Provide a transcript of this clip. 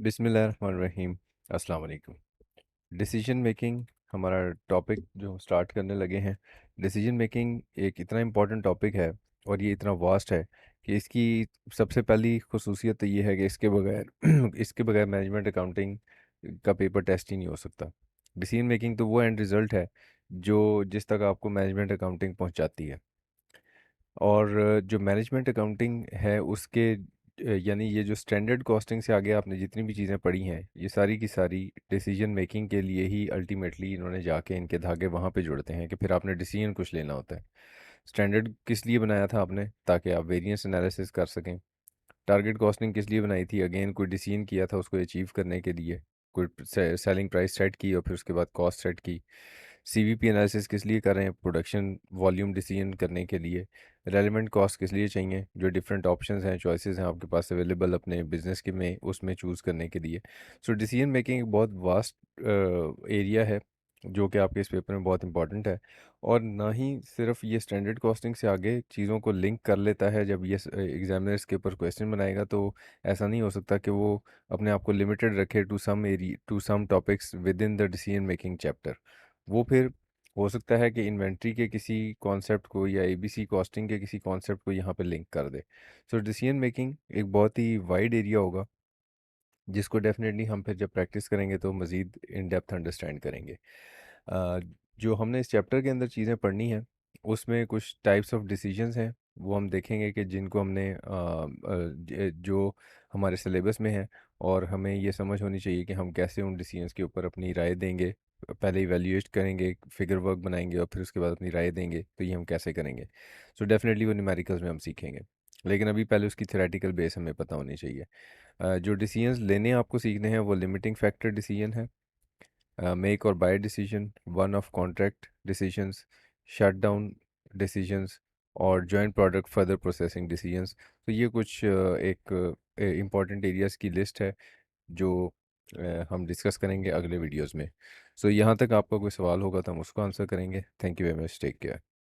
बिस्मिल्लाहिर्रहमानिर्रहीम। अस्सलाम वालेकुम। डिसीजन मेकिंग हमारा टॉपिक जो हम स्टार्ट करने लगे हैं। डिसीजन मेकिंग एक इतना इम्पोर्टेंट टॉपिक है और ये इतना वास्ट है कि इसकी सबसे पहली खुसूसियत तो ये है कि इसके बगैर इसके बगैर मैनेजमेंट अकाउंटिंग का पेपर टेस्ट ही नहीं हो सकता। डिसीजन मेकिंग तो वो एंड रिज़ल्ट है जो जिस तक आपको मैनेजमेंट अकाउंटिंग पहुंचाती है। और जो मैनेजमेंट अकाउंटिंग है उसके यानी ये जो स्टैंडर्ड कॉस्टिंग से आगे आपने जितनी भी चीज़ें पढ़ी हैं ये सारी की सारी डिसीजन मेकिंग के लिए ही अल्टीमेटली इन्होंने जाके इनके धागे वहाँ पे जुड़ते हैं कि फिर आपने डिसीजन कुछ लेना होता है। स्टैंडर्ड किस लिए बनाया था आपने? ताकि आप वेरिएंस एनालिसिस कर सकें। टारगेट कॉस्टिंग किस लिए बनाई थी? अगेन कोई डिसीजन किया था उसको अचीव करने के लिए। कोई सेलिंग प्राइस सेट की और फिर उसके बाद कॉस्ट सेट की। सीवीपी एनालिसिस किस लिए कर रहे हैं? प्रोडक्शन वॉल्यूम डिसीजन करने के लिए। रेलिवेंट कॉस्ट किस लिए चाहिए? जो डिफरेंट ऑप्शंस हैं, चॉइसेस हैं आपके पास अवेलेबल अपने बिजनेस के में उसमें चूज़ करने के लिए। सो डिसीजन मेकिंग एक बहुत वास्ट एरिया है जो कि आपके इस पेपर में बहुत इंपॉर्टेंट है। और ना ही सिर्फ ये स्टैंडर्ड कॉस्टिंग से आगे चीज़ों को लिंक कर लेता है। जब ये एग्जामिनर्स के ऊपर क्वेश्चन बनाएगा तो ऐसा नहीं हो सकता कि वो अपने आप को लिमिटेड रखे to some area to some topics within the decision making chapter. वो फिर हो सकता है कि इन्वेंट्री के किसी कॉन्सेप्ट को या एबीसी कॉस्टिंग के किसी कॉन्सेप्ट को यहाँ पे लिंक कर दे। सो डिसीजन मेकिंग एक बहुत ही वाइड एरिया होगा जिसको डेफिनेटली हम फिर जब प्रैक्टिस करेंगे तो मज़ीद इन डेप्थ अंडरस्टैंड करेंगे। अ, जो हमने इस चैप्टर के अंदर चीज़ें पढ़नी हैं उसमें कुछ टाइप्स ऑफ डिसीजंस हैं वो हम देखेंगे कि जिनको हमने जो हमारे सिलेबस में है। और हमें ये समझ होनी चाहिए कि हम कैसे उन डिसीजंस के ऊपर अपनी राय देंगे। पहले इवैल्यूएट करेंगे, फिगर वर्क बनाएंगे और फिर उसके बाद अपनी राय देंगे तो ये हम कैसे करेंगे। सो डेफिनेटली वो न्यूमेरिकल्स में हम सीखेंगे। लेकिन अभी पहले उसकी थ्योरेटिकल बेस हमें पता होनी चाहिए। जो डिसीजंस लेने आपको सीखने हैं वो लिमिटिंग फैक्टर डिसीजन है, मेक और buy decision, one off contract decisions, shut down decisions और joint product further processing decisions. तो ये कुछ एक इम्पॉर्टेंट एरियाज की लिस्ट है जो हम डिस्कस करेंगे अगले वीडियोस में। सो यहाँ तक आपका कोई सवाल होगा तो हम उसको आंसर करेंगे। Thank you very much, take care.